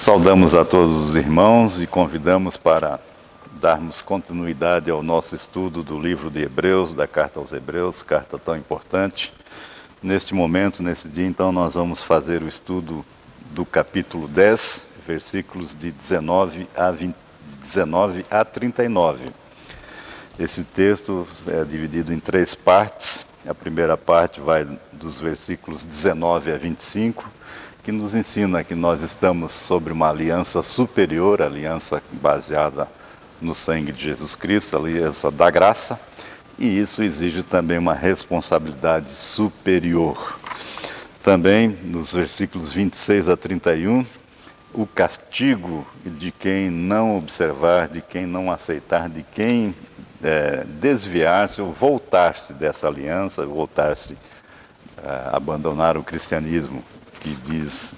Saudamos a todos os irmãos e convidamos para darmos continuidade ao nosso estudo do livro de Hebreus, da carta aos Hebreus, carta tão importante. Neste momento, nesse dia, então, nós vamos fazer o estudo do capítulo 10, versículos de 19 a 39. Esse texto é dividido em 3 partes. A primeira parte vai dos versículos 19 a 25, que nos ensina que nós estamos sobre uma aliança superior, aliança baseada no sangue de Jesus Cristo, a aliança da graça, e isso exige também uma responsabilidade superior. Também, nos versículos 26 a 31, o castigo de quem não observar, de quem não aceitar, de quem desviar-se ou voltar-se dessa aliança, voltar-se, abandonar o cristianismo, que diz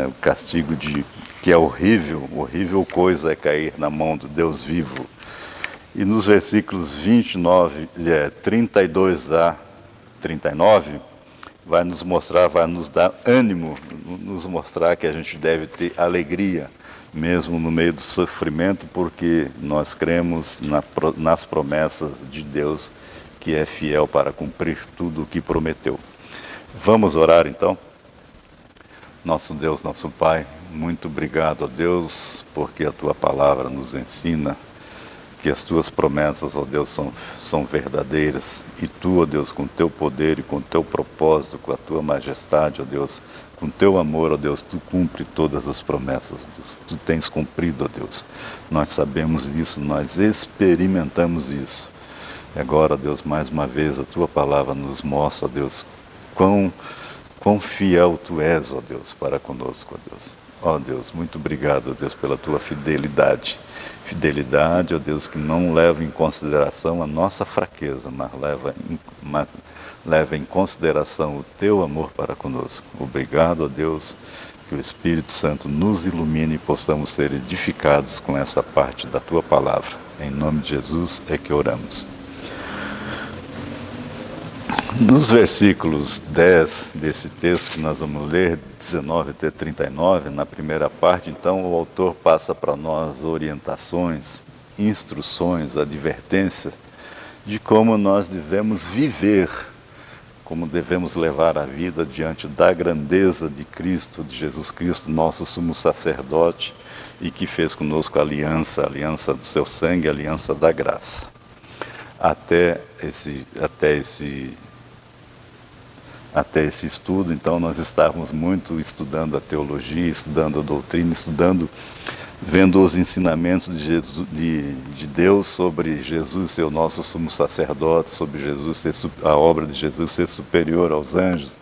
o castigo de que é horrível coisa é cair na mão do Deus vivo. E nos versículos 32 a 39, vai nos dar ânimo, nos mostrar que a gente deve ter alegria, mesmo no meio do sofrimento, porque nós cremos nas promessas de Deus, que é fiel para cumprir tudo o que prometeu. Vamos orar então? Nosso Deus, nosso Pai, muito obrigado a Deus, porque a Tua palavra nos ensina que as Tuas promessas, ó Deus, são verdadeiras. E Tu, ó Deus, com Teu poder e com Teu propósito, com a Tua majestade, ó Deus, com Teu amor, ó Deus, Tu cumpre todas as promessas, Deus. Tu tens cumprido, ó Deus. Nós sabemos disso, nós experimentamos isso. E agora, ó Deus, mais uma vez, a Tua palavra nos mostra, ó Deus, quão fiel Tu és, ó Deus, para conosco, ó Deus. Ó Deus, muito obrigado, ó Deus, pela Tua fidelidade. Fidelidade, ó Deus, que não leva em consideração a nossa fraqueza, mas leva em consideração o Teu amor para conosco. Obrigado, ó Deus, que o Espírito Santo nos ilumine e possamos ser edificados com essa parte da Tua palavra. Em nome de Jesus é que oramos. Nos versículos 10 desse texto que nós vamos ler, 19 até 39, na primeira parte, então, o autor passa para nós orientações, instruções, advertências de como nós devemos viver, como devemos levar a vida diante da grandeza de Cristo, de Jesus Cristo, nosso sumo sacerdote, e que fez conosco a aliança do seu sangue, a aliança da graça. Até esse estudo, então, nós estávamos muito estudando a teologia, estudando a doutrina, vendo os ensinamentos de Deus sobre Jesus ser o nosso sumo sacerdote, sobre a obra de Jesus ser superior aos anjos,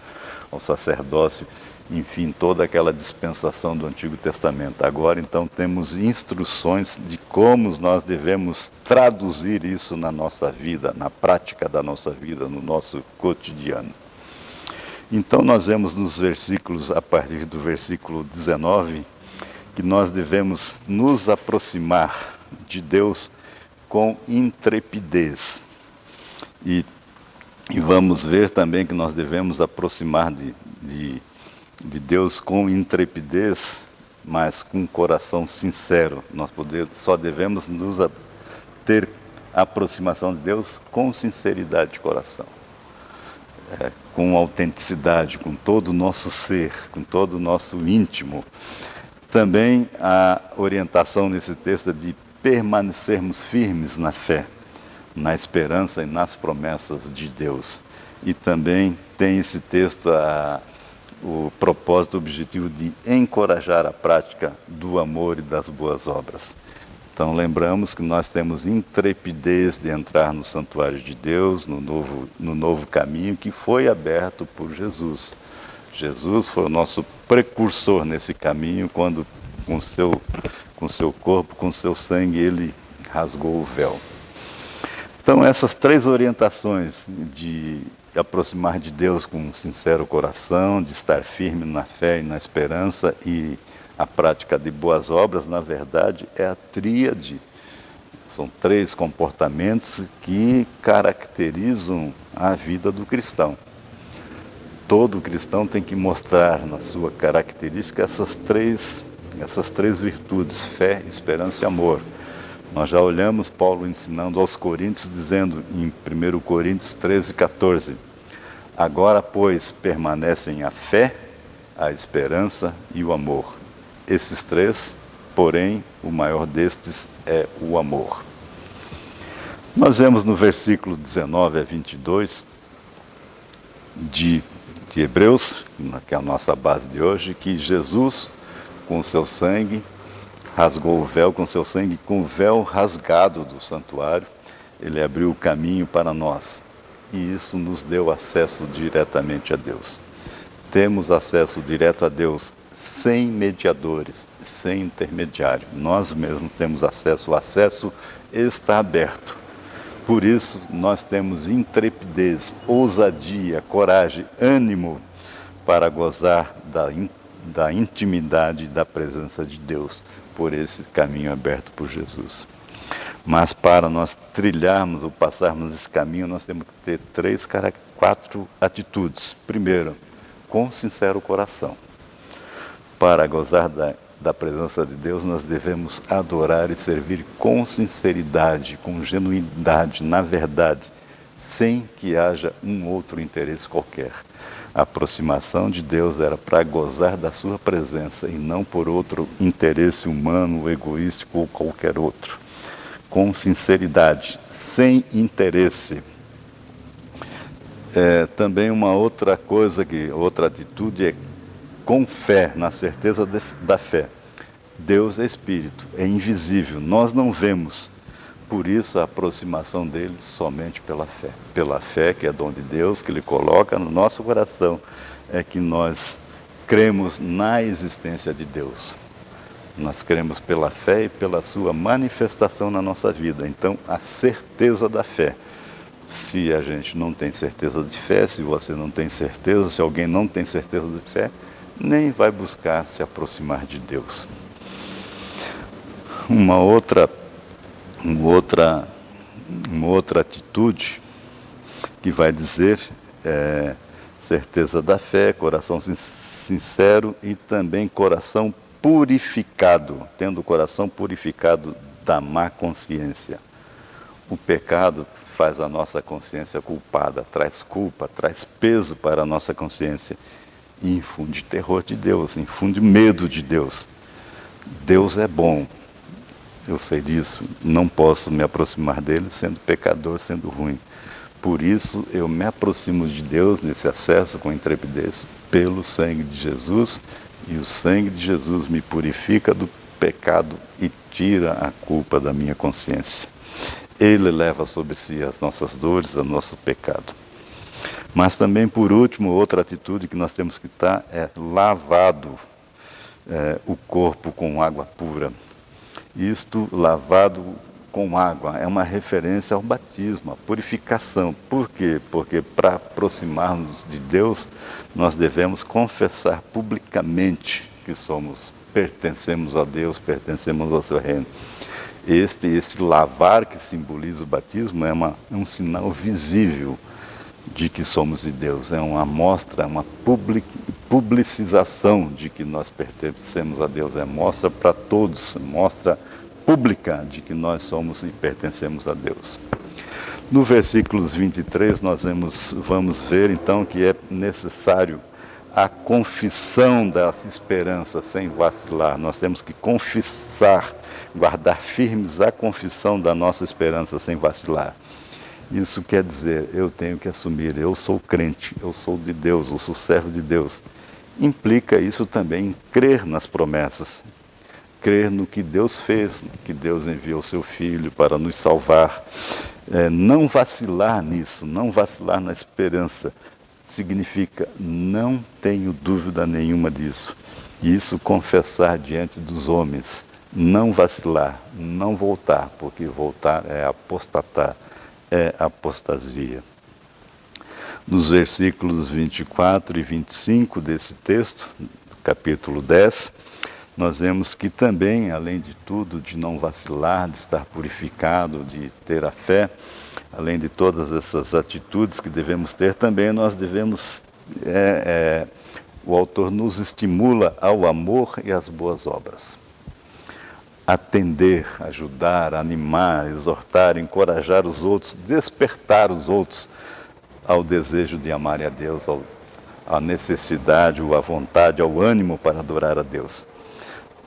ao sacerdócio, enfim, toda aquela dispensação do Antigo Testamento. Agora, então, temos instruções de como nós devemos traduzir isso na nossa vida, na prática da nossa vida, no nosso cotidiano. Então, nós vemos nos versículos, a partir do versículo 19, que nós devemos nos aproximar de Deus com intrepidez. E vamos ver também que nós devemos aproximar de Deus com intrepidez, mas com um coração sincero. Nós só devemos ter aproximação de Deus com sinceridade de coração. Com autenticidade, com todo o nosso ser, com todo o nosso íntimo. Também a orientação nesse texto é de permanecermos firmes na fé, na esperança e nas promessas de Deus. E também tem esse texto o propósito, o objetivo de encorajar a prática do amor e das boas obras. Então, lembramos que nós temos intrepidez de entrar no santuário de Deus, no novo caminho que foi aberto por Jesus. Jesus foi o nosso precursor nesse caminho, quando com seu corpo, com seu sangue, ele rasgou o véu. Então, essas 3 orientações de aproximar de Deus com um sincero coração, de estar firme na fé e na esperança e a prática de boas obras, na verdade, é a tríade. São 3 comportamentos que caracterizam a vida do cristão. Todo cristão tem que mostrar na sua característica essas 3 essas três virtudes, fé, esperança e amor. Nós já olhamos Paulo ensinando aos Coríntios, dizendo em 1 Coríntios 13, 14, agora, pois, permanecem a fé, a esperança e o amor. Esses três, porém, o maior destes é o amor. Nós vemos no versículo 19 a 22 de Hebreus, que é a nossa base de hoje, que Jesus, com o seu sangue, rasgou o véu com seu sangue, com o véu rasgado do santuário, ele abriu o caminho para nós. E isso nos deu acesso diretamente a Deus. Temos acesso direto a Deus, sem mediadores, sem intermediário. Nós mesmos temos acesso, o acesso está aberto. Por isso, nós temos intrepidez, ousadia, coragem, ânimo para gozar da intimidade da presença de Deus, por esse caminho aberto por Jesus. Mas para nós trilharmos ou passarmos esse caminho, nós temos que ter 4 atitudes. Primeiro, com sincero coração. Para gozar da presença de Deus, nós devemos adorar e servir com sinceridade, com genuidade, na verdade, sem que haja um outro interesse qualquer. A aproximação de Deus era para gozar da sua presença e não por outro interesse humano, egoístico ou qualquer outro. Com sinceridade, sem interesse. Também uma outra coisa, outra atitude é com fé, na certeza da fé. Deus é Espírito, é invisível, nós não vemos. Por isso a aproximação dele somente pela fé. Pela fé, que é dom de Deus, que ele coloca no nosso coração, é que nós cremos na existência de Deus. Nós cremos pela fé e pela sua manifestação na nossa vida. Então, a certeza da fé. Se a gente não tem certeza de fé, se você não tem certeza, se alguém não tem certeza de fé, nem vai buscar se aproximar de Deus. Uma outra atitude que vai dizer certeza da fé, coração sincero e também coração purificado, tendo o coração purificado da má consciência. O pecado faz a nossa consciência culpada, traz culpa, traz peso para a nossa consciência e infunde terror de Deus, infunde medo de Deus. Deus é bom, eu sei disso, não posso me aproximar dele sendo pecador, sendo ruim. Por isso eu me aproximo de Deus nesse acesso com intrepidez pelo sangue de Jesus, e o sangue de Jesus me purifica do pecado e tira a culpa da minha consciência. Ele leva sobre si as nossas dores, o nosso pecado. Mas também, por último, outra atitude que nós temos que estar é lavado o corpo com água pura. Isto, lavado com água, é uma referência ao batismo, à purificação. Por quê? Porque para aproximarmos de Deus, nós devemos confessar publicamente que pertencemos a Deus, pertencemos ao seu reino. Este lavar que simboliza o batismo é um sinal visível de que somos de Deus, é uma mostra, uma publicização de que nós pertencemos a Deus, mostra para todos, mostra pública de que nós somos e pertencemos a Deus. No versículos 23 nós vamos ver então que é necessário a confissão da esperança sem vacilar. Nós temos que confessar, guardar firmes a confissão da nossa esperança sem vacilar. Isso quer dizer, eu tenho que assumir, eu sou crente, eu sou de Deus, eu sou servo de Deus. Implica isso também em crer nas promessas, crer no que Deus fez, que Deus enviou seu Filho para nos salvar. Não vacilar nisso, não vacilar na esperança, significa não tenho dúvida nenhuma disso. E isso confessar diante dos homens, não vacilar, não voltar, porque voltar é apostatar, é apostasia. Nos versículos 24 e 25 desse texto, do capítulo 10, nós vemos que também, além de tudo, de não vacilar, de estar purificado, de ter a fé, além de todas essas atitudes que devemos ter, também nós devemos o autor nos estimula ao amor e às boas obras. Atender, ajudar, animar, exortar, encorajar os outros, despertar os outros ao desejo de amar a Deus, à necessidade, à vontade, ao ânimo para adorar a Deus.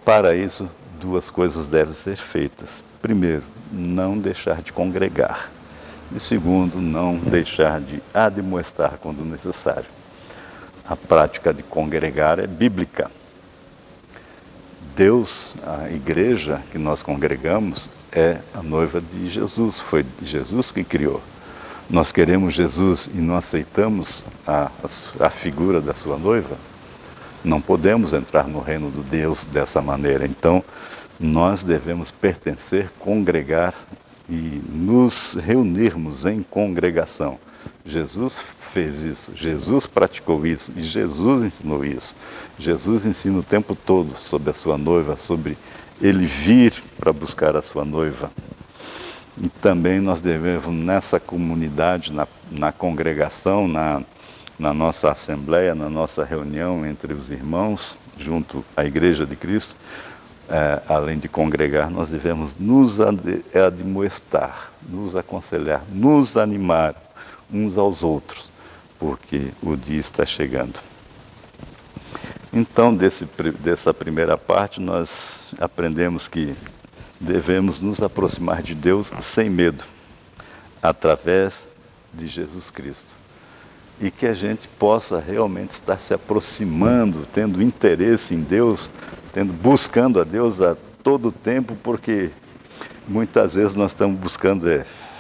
Para isso, duas coisas devem ser feitas. Primeiro, não deixar de congregar. E segundo, não deixar de admoestar quando necessário. A prática de congregar é bíblica. Deus, a igreja que nós congregamos, é a noiva de Jesus. Foi Jesus que criou. Nós queremos Jesus e não aceitamos a figura da sua noiva. Não podemos entrar no reino de Deus dessa maneira. Então, nós devemos pertencer, congregar e nos reunirmos em congregação. Jesus fez isso, Jesus praticou isso e Jesus ensinou isso. Jesus ensina o tempo todo sobre a sua noiva, sobre ele vir para buscar a sua noiva. E também nós devemos, nessa comunidade, na congregação, na nossa assembleia, na nossa reunião entre os irmãos, junto à Igreja de Cristo, além de congregar, nós devemos nos admoestar, nos aconselhar, nos animar uns aos outros, porque o dia está chegando. Então, dessa primeira parte, nós aprendemos que devemos nos aproximar de Deus sem medo, através de Jesus Cristo. E que a gente possa realmente estar se aproximando, tendo interesse em Deus, buscando a Deus a todo tempo, porque muitas vezes nós estamos buscando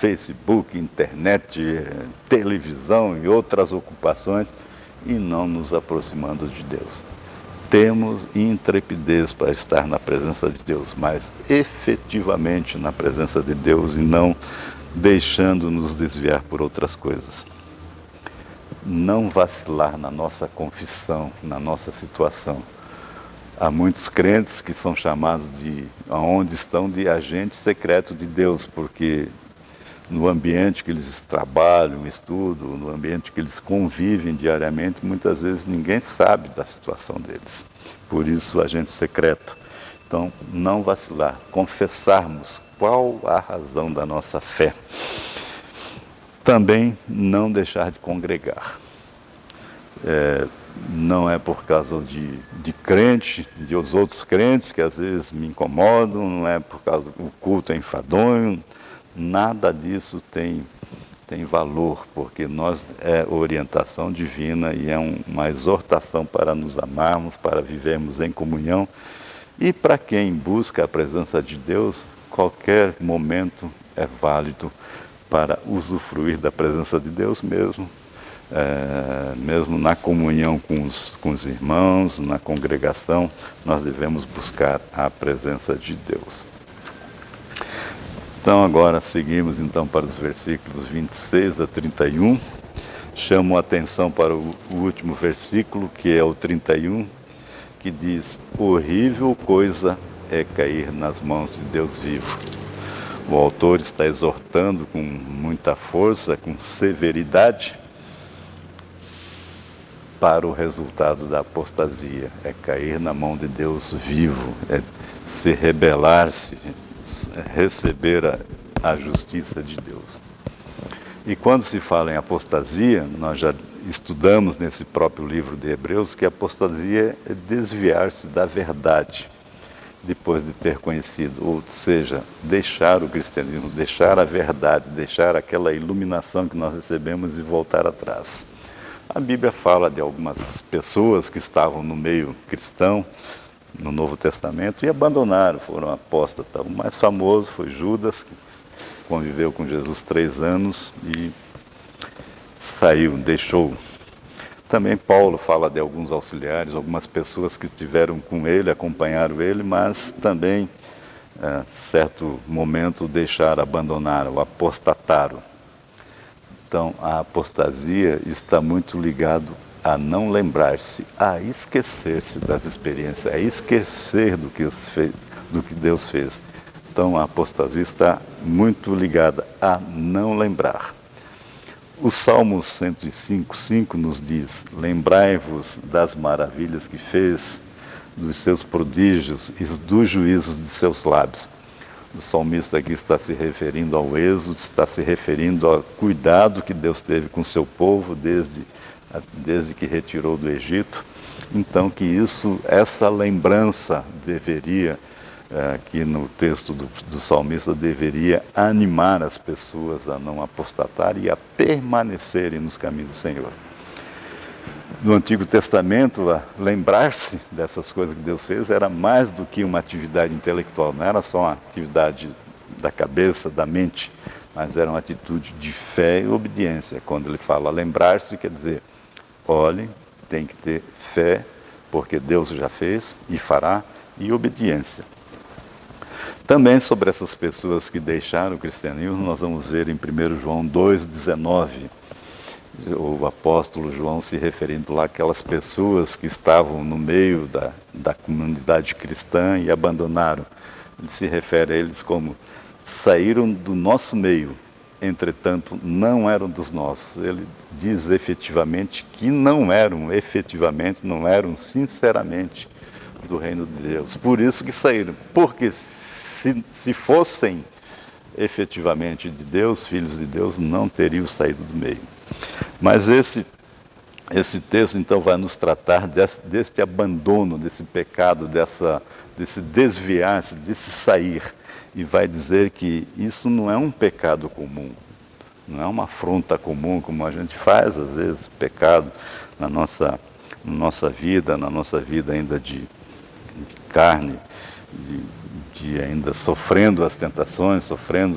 Facebook, internet, televisão e outras ocupações e não nos aproximando de Deus. Temos intrepidez para estar na presença de Deus, mas efetivamente na presença de Deus e não deixando-nos desviar por outras coisas. Não vacilar na nossa confissão, na nossa situação. Há muitos crentes que são chamados aonde estão, de agente secreto de Deus, porque no ambiente que eles trabalham, estudam, no ambiente que eles convivem diariamente, muitas vezes ninguém sabe da situação deles. Por isso, agente secreto. Então, não vacilar, confessarmos qual a razão da nossa fé. Também não deixar de congregar. Não é por causa de crente, de os outros crentes que às vezes me incomodam, não é por causa do culto é enfadonho, nada disso tem valor, porque é orientação divina e é uma exortação para nos amarmos, para vivermos em comunhão. E para quem busca a presença de Deus, qualquer momento é válido para usufruir da presença de Deus mesmo. Mesmo na comunhão com os irmãos, na congregação, nós devemos buscar a presença de Deus. Então agora seguimos para os versículos 26 a 31. Chamo a atenção para o último versículo, que é o 31, que diz: horrível coisa é cair nas mãos de Deus vivo. O autor está exortando com muita força, com severidade, para o resultado da apostasia. É cair na mão de Deus vivo, é se rebelar-se, receber a justiça de Deus. E quando se fala em apostasia, nós já estudamos nesse próprio livro de Hebreus que a apostasia é desviar-se da verdade depois de ter conhecido, ou seja, deixar o cristianismo, deixar a verdade, deixar aquela iluminação que nós recebemos e voltar atrás. A Bíblia fala de algumas pessoas que estavam no meio cristão, no Novo Testamento, e abandonaram, foram apóstatas. O mais famoso foi Judas, que conviveu com Jesus 3 anos e saiu, deixou. Também Paulo fala de alguns auxiliares, algumas pessoas que estiveram com ele, acompanharam ele, mas também, certo momento, deixaram, abandonaram, apostataram. Então, a apostasia está muito ligado a não lembrar-se, a esquecer-se das experiências, a esquecer do que Deus fez. Então, a apostasia está muito ligada a não lembrar. O Salmo 105:5 nos diz: lembrai-vos das maravilhas que fez, dos seus prodígios e dos juízos de seus lábios. O salmista aqui está se referindo ao êxodo, está se referindo ao cuidado que Deus teve com seu povo desde que retirou do Egito. Então que essa lembrança deveria, aqui no texto do salmista, deveria animar as pessoas a não apostatarem e a permanecerem nos caminhos do Senhor. No Antigo Testamento, lembrar-se dessas coisas que Deus fez era mais do que uma atividade intelectual, não era só uma atividade da cabeça, da mente, mas era uma atitude de fé e obediência. Quando ele fala lembrar-se, quer dizer, olhe, tem que ter fé, porque Deus já fez e fará, e obediência. Também sobre essas pessoas que deixaram o cristianismo, nós vamos ver em 1 João 2,19, o apóstolo João se referindo lá àquelas pessoas que estavam no meio da comunidade cristã e abandonaram. Ele se refere a eles como saíram do nosso meio, entretanto não eram dos nossos. Ele diz efetivamente que não eram sinceramente do reino de Deus. Por isso que saíram, porque se fossem efetivamente de Deus, filhos de Deus, não teriam saído do meio. Mas esse texto então vai nos tratar deste abandono, desse pecado, desse desviar-se, desse sair, e vai dizer que isso não é um pecado comum, não é uma afronta comum como a gente faz às vezes, pecado na nossa vida ainda de carne, de ainda sofrendo as tentações,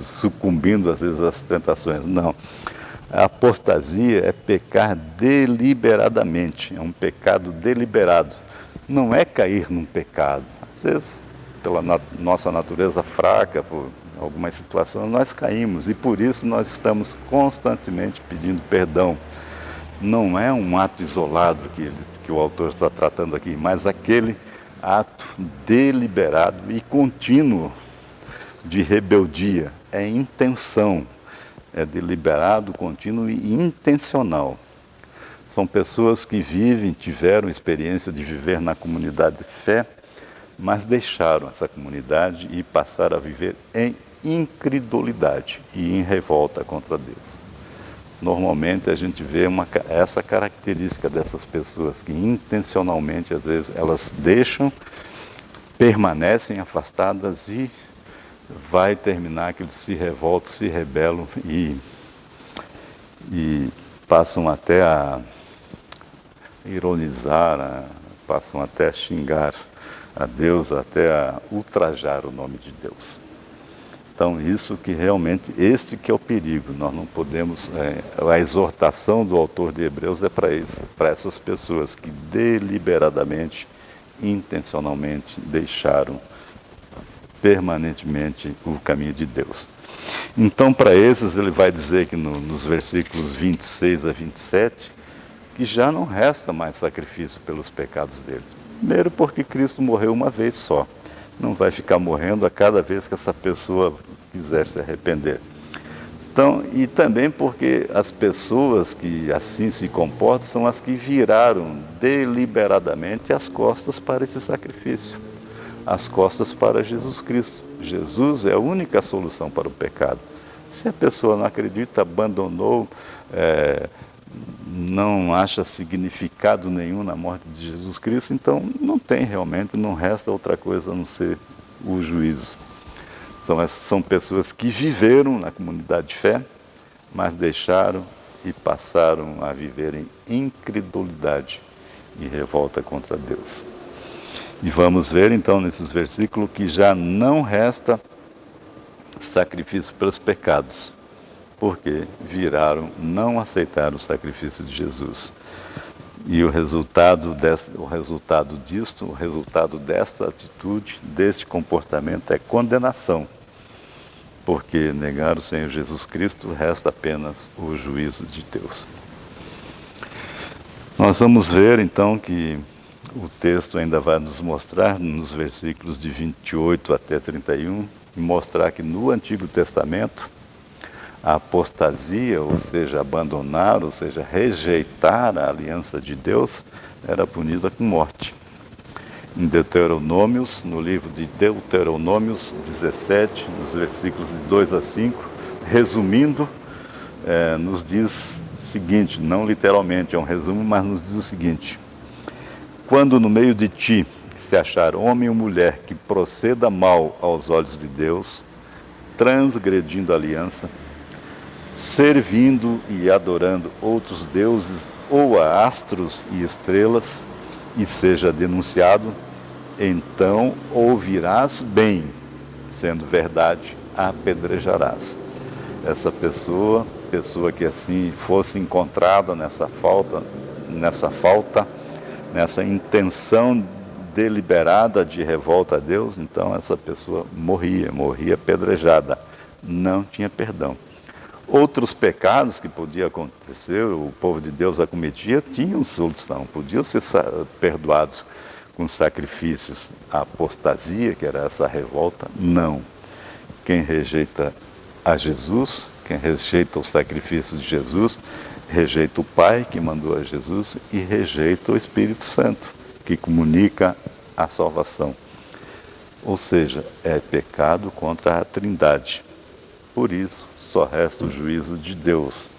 sucumbindo às vezes às tentações. Não. A apostasia é pecar deliberadamente, é um pecado deliberado. Não é cair num pecado. Às vezes, pela nossa natureza fraca, por algumas situações, nós caímos e por isso nós estamos constantemente pedindo perdão. Não é um ato isolado que o autor está tratando aqui, mas aquele ato deliberado e contínuo de rebeldia, é intenção. É deliberado, contínuo e intencional. São pessoas que tiveram experiência de viver na comunidade de fé, mas deixaram essa comunidade e passaram a viver em incredulidade e em revolta contra Deus. Normalmente a gente vê essa característica dessas pessoas que intencionalmente, às vezes, elas permanecem afastadas e vai terminar que eles se revoltam, se rebelam e passam até a ironizar, passam até a xingar a Deus, até a ultrajar o nome de Deus. Então, isso que realmente, este que é o perigo, nós não podemos, a exortação do autor de Hebreus é para essas pessoas que deliberadamente, intencionalmente deixaram permanentemente o caminho de Deus. Então, para esses, ele vai dizer que nos versículos 26 a 27, que já não resta mais sacrifício pelos pecados deles. Primeiro porque Cristo morreu uma vez só. Não vai ficar morrendo a cada vez que essa pessoa quiser se arrepender. Então, e também porque as pessoas que assim se comportam são as que viraram deliberadamente as costas para esse sacrifício. As costas para Jesus Cristo. Jesus é a única solução para o pecado. Se a pessoa não acredita, abandonou, não acha significado nenhum na morte de Jesus Cristo, então não resta outra coisa a não ser o juízo. São pessoas que viveram na comunidade de fé, mas deixaram e passaram a viver em incredulidade e revolta contra Deus. E vamos ver então nesses versículos que já não resta sacrifício pelos pecados, porque não aceitaram o sacrifício de Jesus. E o resultado desta atitude, deste comportamento é condenação, porque negar o Senhor Jesus Cristo resta apenas o juízo de Deus. Nós vamos ver então que o texto ainda vai nos mostrar, nos versículos de 28 até 31, mostrar que no Antigo Testamento A apostasia, ou seja, abandonar, ou seja, rejeitar a aliança de Deus, era punida com morte. Em Deuteronômios, no livro de Deuteronômios 17, nos versículos de 2 a 5, resumindo, nos diz o seguinte, não literalmente, é um resumo, mas nos diz o seguinte: quando no meio de ti se achar homem ou mulher que proceda mal aos olhos de Deus, transgredindo a aliança, servindo e adorando outros deuses ou a astros e estrelas, e seja denunciado, então ouvirás bem, sendo verdade, a apedrejarás. Essa pessoa que assim fosse encontrada nessa intenção deliberada de revolta a Deus, então essa pessoa morria apedrejada, não tinha perdão. Outros pecados que podia acontecer, o povo de Deus acometia, tinham solução, podiam ser perdoados com sacrifícios. A apostasia, que era essa revolta, não. Quem rejeita a Jesus, quem rejeita o sacrifício de Jesus, rejeita o Pai que mandou a Jesus e rejeita o Espírito Santo, que comunica a salvação. Ou seja, é pecado contra a Trindade. Por isso, só resta o juízo de Deus.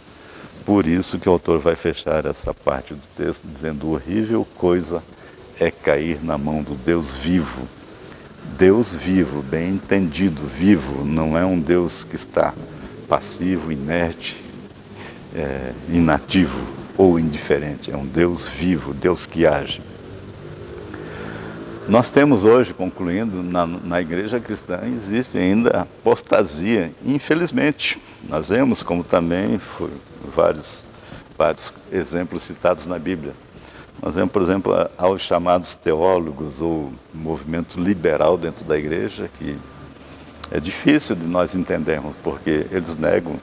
Por isso que o autor vai fechar essa parte do texto dizendo: horrível coisa é cair na mão do Deus vivo. Deus vivo, bem entendido, vivo, não é um Deus que está passivo, inerte, inativo ou indiferente. É um Deus vivo, Deus que age. Nós temos hoje, concluindo, na igreja cristã, existe ainda apostasia, infelizmente. Nós vemos como também vários exemplos citados na Bíblia. Nós vemos, por exemplo, aos chamados teólogos ou movimento liberal dentro da igreja, que é difícil de nós entendermos, porque eles negam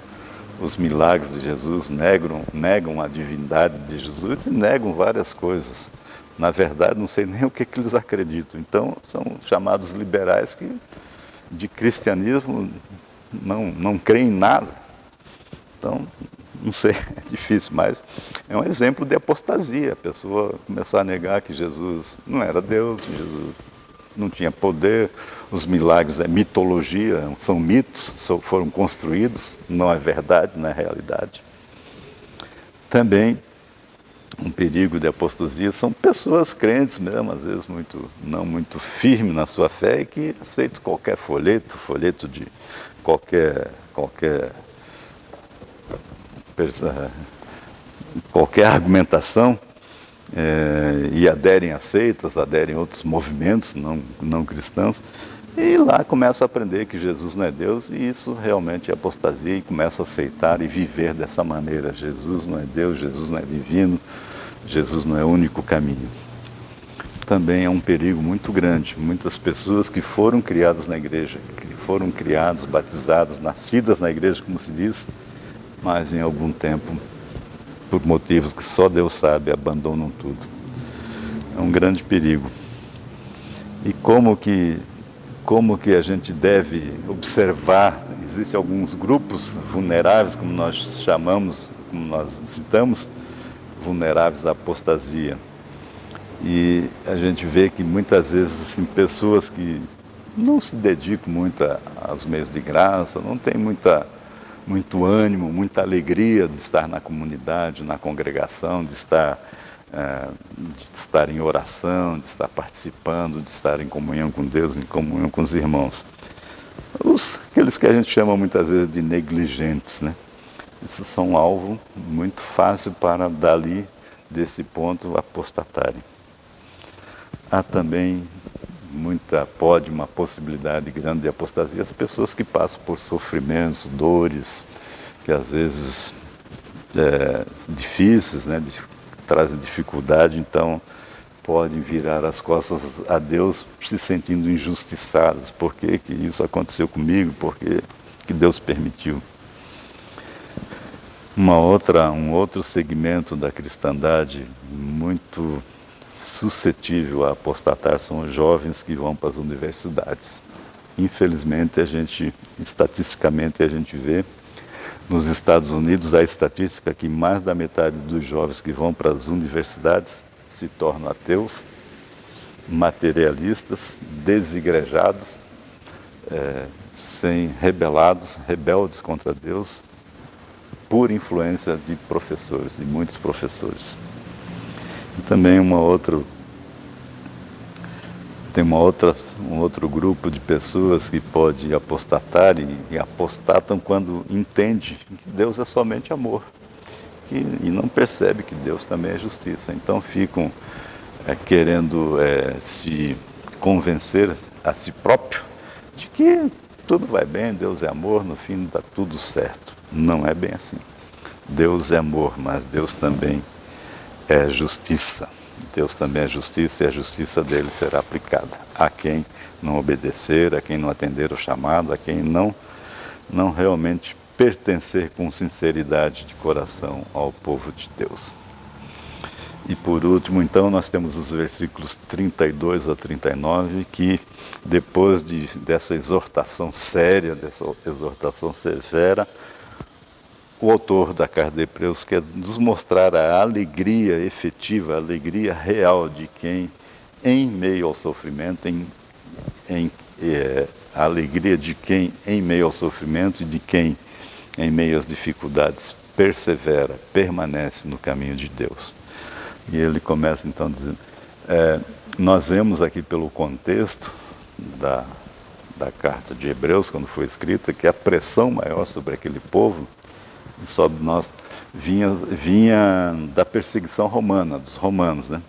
os milagres de Jesus, negam a divindade de Jesus e negam várias coisas. Na verdade, não sei nem o que eles acreditam. Então, são chamados liberais que de cristianismo não creem em nada. Então, não sei, é difícil, mas é um exemplo de apostasia. A pessoa começar a negar que Jesus não era Deus, Jesus não tinha poder, os milagres é mitologia, são mitos, foram construídos, não é verdade, não é realidade. Também, um perigo de apostasia são pessoas crentes mesmo, às vezes não muito firmes na sua fé e que aceitam qualquer folheto de qualquer argumentação e aderem a seitas, aderem a outros movimentos não cristãos, e lá começa a aprender que Jesus não é Deus, e isso realmente é apostasia, e começa a aceitar e viver dessa maneira. Jesus não é Deus, Jesus não é divino, Jesus não é o único caminho. Também é um perigo muito grande. Muitas pessoas que foram criadas na igreja, que foram criadas, batizadas, nascidas na igreja, como se diz, mas em algum tempo, por motivos que só Deus sabe, abandonam tudo. É um grande perigo. E como que a gente deve observar? Existem alguns grupos vulneráveis, como nós chamamos, como nós citamos, vulneráveis à apostasia. E a gente vê que muitas vezes assim, pessoas que não se dedicam muito aos meios de graça, não têm muito ânimo, muita alegria de estar na comunidade, na congregação, de estar em oração, de estar participando, de estar em comunhão com Deus, em comunhão com os irmãos. Aqueles que a gente chama muitas vezes de negligentes, né? Esses são um alvo muito fácil para dali, desse ponto, apostatarem. Há também uma possibilidade grande de apostasia, as pessoas que passam por sofrimentos, dores, que às vezes difíceis, né, trazem dificuldade, então podem virar as costas a Deus se sentindo injustiçadas. Por que isso aconteceu comigo? Por que Deus permitiu? Um outro segmento da cristandade muito suscetível a apostatar são os jovens que vão para as universidades. Infelizmente, estatisticamente, a gente vê Nos Estados Unidos, há estatística que mais da metade dos jovens que vão para as universidades se tornam ateus, materialistas, desigrejados, rebeldes contra Deus, por influência de professores, de muitos professores. E também um outro grupo de pessoas que pode apostatar e apostatam quando entende que Deus é somente amor e não percebe que Deus também é justiça. Então ficam querendo se convencer a si próprio de que tudo vai bem, Deus é amor, no fim dá tudo certo. Não é bem assim. Deus é amor, mas Deus também é justiça. Deus também é justiça e a justiça dele será aplicada a quem não obedecer, a quem não atender o chamado, a quem não realmente pertencer com sinceridade de coração ao povo de Deus. E por último, então, nós temos os versículos 32 a 39, que depois dessa exortação séria, dessa exortação severa, o autor da carta de Hebreus quer nos mostrar a alegria efetiva, a alegria real de quem, em meio ao sofrimento, a alegria de quem, em meio ao sofrimento, e de quem, em meio às dificuldades, persevera, permanece no caminho de Deus. E ele começa então dizendo, nós vemos aqui pelo contexto da carta de Hebreus, quando foi escrita, que a pressão maior sobre aquele povo, sobre nós, vinha da perseguição romana, dos romanos, né?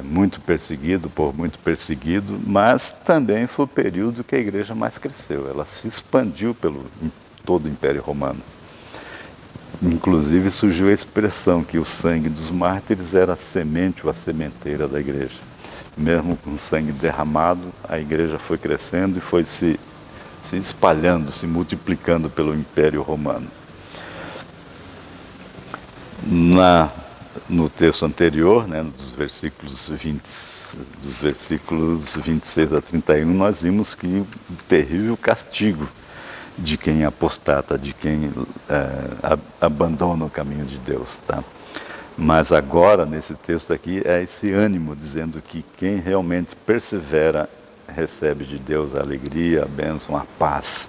Muito perseguido, mas também foi o período que a igreja mais cresceu, ela se expandiu pelo todo o Império Romano. Inclusive surgiu a expressão que o sangue dos mártires era a semente ou a sementeira da igreja. Mesmo com sangue derramado, a igreja foi crescendo e foi se espalhando, se multiplicando pelo Império Romano. No texto anterior, né, dos versículos 26 a 31, nós vimos que o terrível castigo de quem apostata, de quem abandona o caminho de Deus, tá? Mas agora, nesse texto aqui, é esse ânimo, dizendo que quem realmente persevera recebe de Deus a alegria, a bênção, a paz.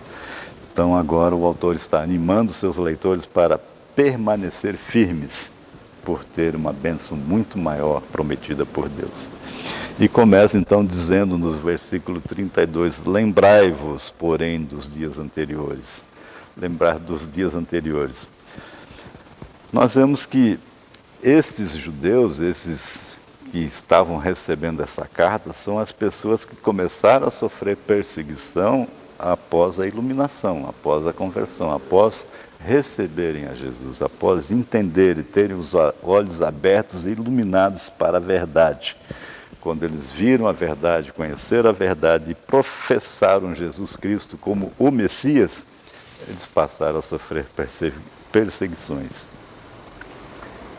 Então agora o autor está animando seus leitores para permanecer firmes, por ter uma bênção muito maior prometida por Deus. E começa então dizendo no versículo 32, lembrai-vos, porém, dos dias anteriores. Lembrar dos dias anteriores. Nós vemos que estes judeus, esses que estavam recebendo essa carta, são as pessoas que começaram a sofrer perseguição após a iluminação, após a conversão, após receberem a Jesus, após entenderem, terem os olhos abertos e iluminados para a verdade. Quando eles viram a verdade, conheceram a verdade e professaram Jesus Cristo como o Messias, eles passaram a sofrer perseguições.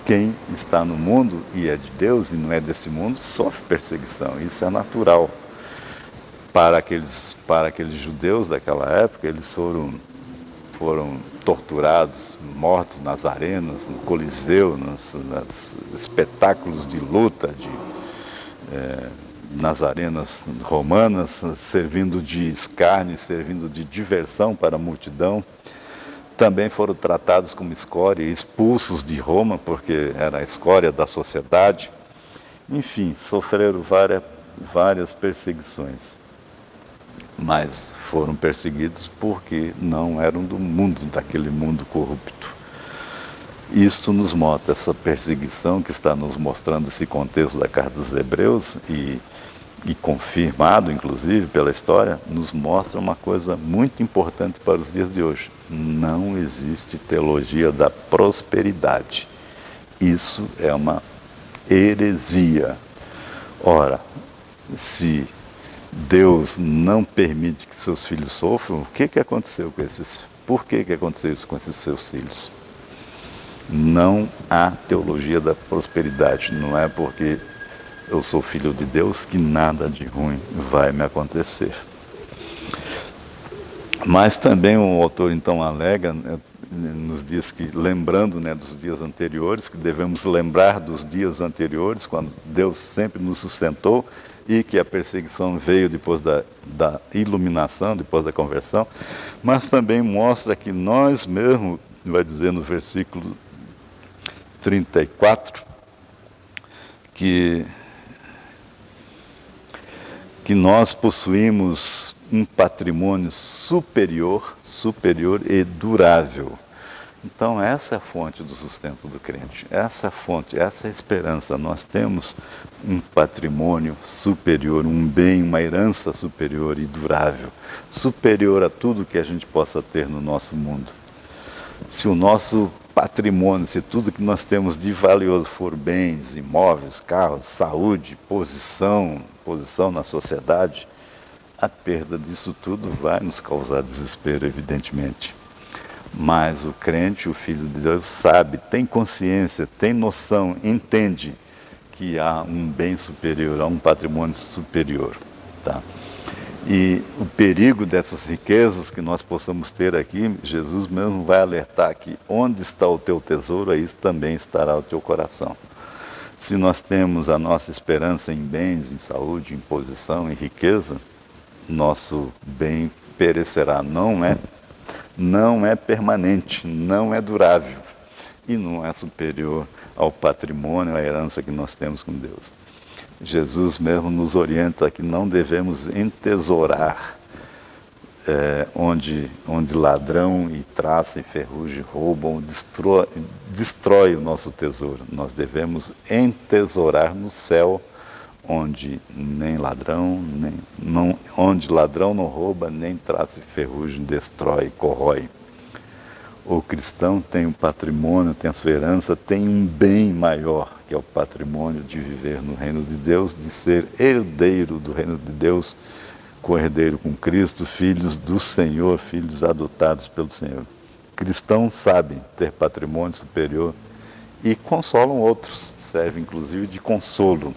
Quem está no mundo e é de Deus e não é deste mundo, sofre perseguição, isso é natural. Para aqueles judeus daquela época, eles foram torturados, mortos nas arenas, no Coliseu, nos espetáculos de luta, nas arenas romanas, servindo de escárnio, servindo de diversão para a multidão. Também foram tratados como escória, expulsos de Roma, porque era a escória da sociedade. Enfim, sofreram várias perseguições. Mas foram perseguidos porque não eram do mundo, daquele mundo corrupto. Isto nos mostra, essa perseguição que está nos mostrando esse contexto da carta dos Hebreus e confirmado, inclusive, pela história, nos mostra uma coisa muito importante para os dias de hoje. Não existe teologia da prosperidade. Isso é uma heresia. Ora, se Deus não permite que seus filhos sofram, o que aconteceu com esses? Por que aconteceu isso com esses seus filhos? Não há teologia da prosperidade. Não é porque eu sou filho de Deus que nada de ruim vai me acontecer. Mas também o autor então alega, nos diz que, lembrando, né, dos dias anteriores, que devemos lembrar dos dias anteriores, quando Deus sempre nos sustentou e que a perseguição veio depois da iluminação, depois da conversão, mas também mostra que nós mesmos, vai dizer no versículo 34, que nós possuímos um patrimônio superior e durável. Então essa é a fonte do sustento do crente, essa é a fonte, essa é a esperança. Nós temos um patrimônio superior, um bem, uma herança superior e durável, superior a tudo que a gente possa ter no nosso mundo. Se o nosso patrimônio, se tudo que nós temos de valioso for bens, imóveis, carros, saúde, posição na sociedade, a perda disso tudo vai nos causar desespero, evidentemente. Mas o crente, o Filho de Deus, sabe, tem consciência, tem noção, entende que há um bem superior, há um patrimônio superior. Tá? E o perigo dessas riquezas que nós possamos ter aqui, Jesus mesmo vai alertar que onde está o teu tesouro, aí também estará o teu coração. Se nós temos a nossa esperança em bens, em saúde, em posição, em riqueza, nosso bem perecerá, não é permanente, não é durável e não é superior ao patrimônio, à herança que nós temos com Deus. Jesus mesmo nos orienta que não devemos entesourar onde ladrão e traça e ferrugem roubam, destrói o nosso tesouro. Nós devemos entesourar no céu, onde onde ladrão não rouba, nem traça e ferrugem destrói, corrói. O cristão tem um patrimônio, tem a sua herança, tem um bem maior, que é o patrimônio de viver no reino de Deus, de ser herdeiro do reino de Deus, co-herdeiro com Cristo, filhos do Senhor, filhos adotados pelo Senhor. Cristãos sabem ter patrimônio superior e consolam outros, servem inclusive de consolo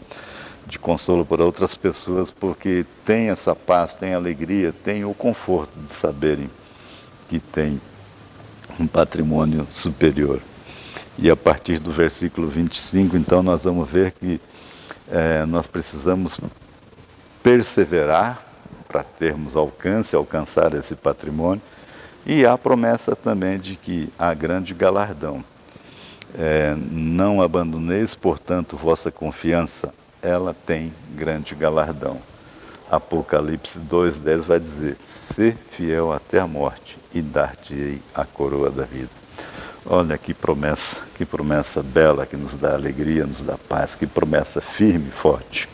para outras pessoas, porque tem essa paz, tem alegria, tem o conforto de saberem que tem um patrimônio superior. E a partir do versículo 25, então, nós vamos ver que nós precisamos perseverar para termos alcançar esse patrimônio, e há a promessa também de que há grande galardão. Não abandoneis, portanto, vossa confiança, ela tem grande galardão. Apocalipse 2:10 vai dizer: ser fiel até a morte e dar-te-ei a coroa da vida. Olha que promessa bela, que nos dá alegria, nos dá paz, que promessa firme e forte.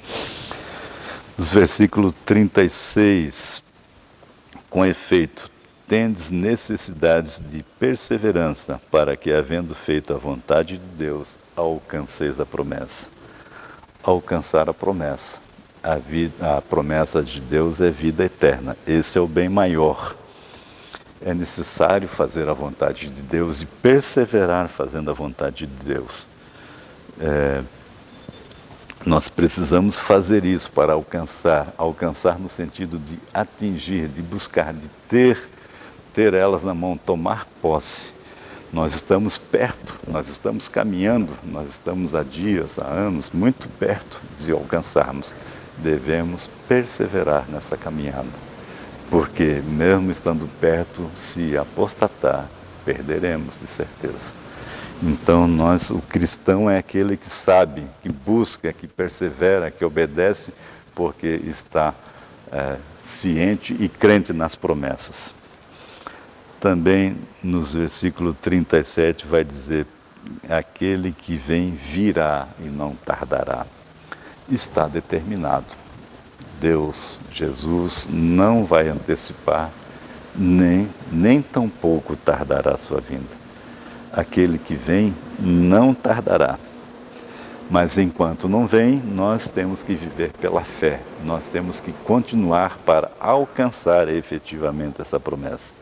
Nos versículos 36, com efeito, tendes necessidades de perseverança, para que, havendo feito a vontade de Deus, alcanceis a promessa. Alcançar a promessa. A promessa de Deus é vida eterna. Esse é o bem maior. É necessário fazer a vontade de Deus, de perseverar fazendo a vontade de Deus. Nós precisamos fazer isso para alcançar no sentido de atingir, de buscar, de ter elas na mão, tomar posse. Nós estamos perto, nós estamos caminhando, nós estamos há dias, há anos, muito perto de alcançarmos. Devemos perseverar nessa caminhada, porque mesmo estando perto, se apostatar, perderemos de certeza. Então o cristão é aquele que sabe, que busca, que persevera, que obedece, porque está ciente e crente nas promessas. Também nos versículo 37 vai dizer: aquele que vem virá e não tardará. Está determinado. Deus, Jesus, não vai antecipar, nem tampouco tardará a sua vinda. Aquele que vem não tardará. Mas enquanto não vem, nós temos que viver pela fé. Nós temos que continuar para alcançar efetivamente essa promessa.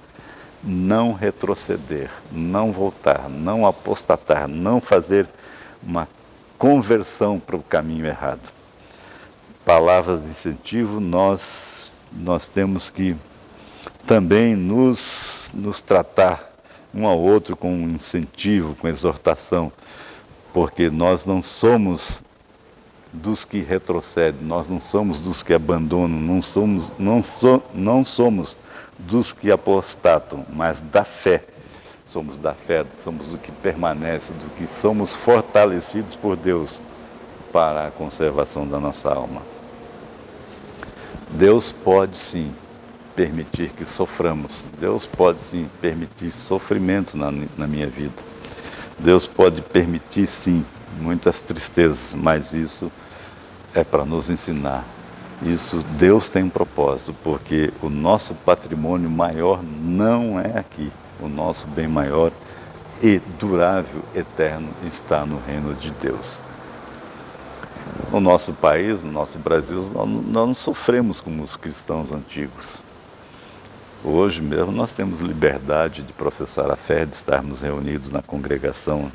Não retroceder, não voltar, não apostatar, não fazer uma conversão para o caminho errado. Palavras de incentivo, nós temos que também nos tratar um ao outro com incentivo, com exortação, porque nós não somos dos que retrocedem, nós não somos dos que abandonam, não somos dos que apostatam, mas da fé. Somos da fé, somos do que permanece, do que somos fortalecidos por Deus para a conservação da nossa alma. Deus pode sim permitir que soframos, Deus pode sim permitir sofrimento na minha vida, Deus pode permitir sim muitas tristezas, mas isso é para nos ensinar. Isso, Deus tem um propósito, porque o nosso patrimônio maior não é aqui. O nosso bem maior e durável, eterno, está no reino de Deus. No nosso país, no nosso Brasil, nós não sofremos como os cristãos antigos. Hoje mesmo nós temos liberdade de professar a fé, de estarmos reunidos na congregação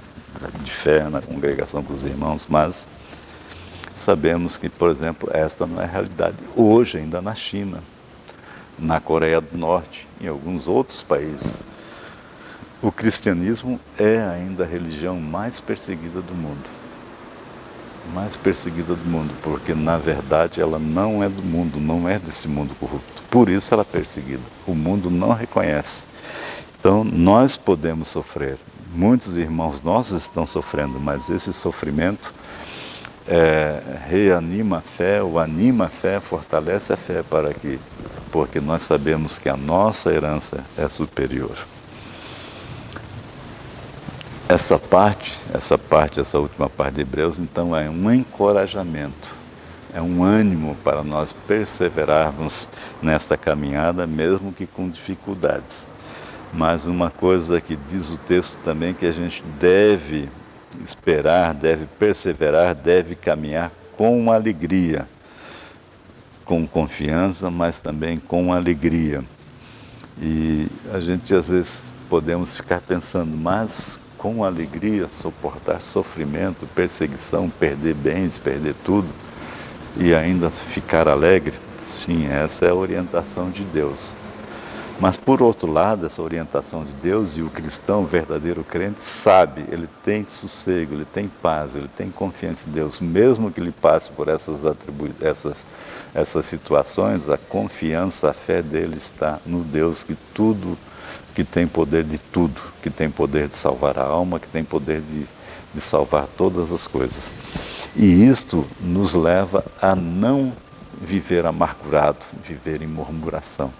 de fé, na congregação com os irmãos, mas sabemos que, por exemplo, esta não é a realidade hoje ainda na China, na Coreia do Norte, em alguns outros países. O cristianismo é ainda a religião mais perseguida do mundo. Mais perseguida do mundo, porque na verdade ela não é do mundo, não é desse mundo corrupto. Por isso ela é perseguida. O mundo não reconhece. Então nós podemos sofrer. Muitos irmãos nossos estão sofrendo, mas esse sofrimento reanima a fé, ou anima a fé, fortalece a fé porque nós sabemos que a nossa herança é superior. Essa última parte de Hebreus, então, é um encorajamento, é um ânimo para nós perseverarmos nesta caminhada, mesmo que com dificuldades. Mas uma coisa que diz o texto também, que a gente deve esperar, deve perseverar, deve caminhar com alegria, com confiança, mas também com alegria. E a gente às vezes podemos ficar pensando, mas com alegria suportar sofrimento, perseguição, perder bens, perder tudo e ainda ficar alegre? Sim, essa é a orientação de Deus. Mas por outro lado, essa orientação de Deus, e o cristão, o verdadeiro crente, sabe, ele tem sossego, ele tem paz, ele tem confiança em Deus, mesmo que ele passe por essas situações, a confiança, a fé dele está no Deus que tem poder de tudo, que tem poder de salvar a alma, que tem poder de salvar todas as coisas. E isto nos leva a não viver amargurado, viver em murmuração.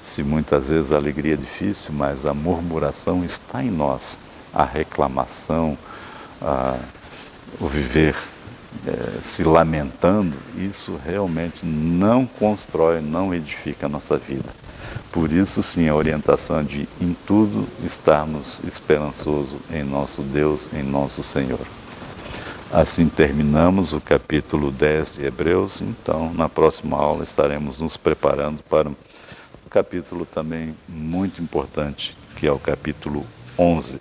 Se muitas vezes a alegria é difícil, mas a murmuração está em nós, a reclamação, o viver se lamentando, isso realmente não constrói, não edifica a nossa vida. Por isso, sim, a orientação de, em tudo, estarmos esperançosos em nosso Deus, em nosso Senhor. Assim terminamos o capítulo 10 de Hebreus. Então, na próxima aula, estaremos nos preparando para um capítulo também muito importante, que é o capítulo 11.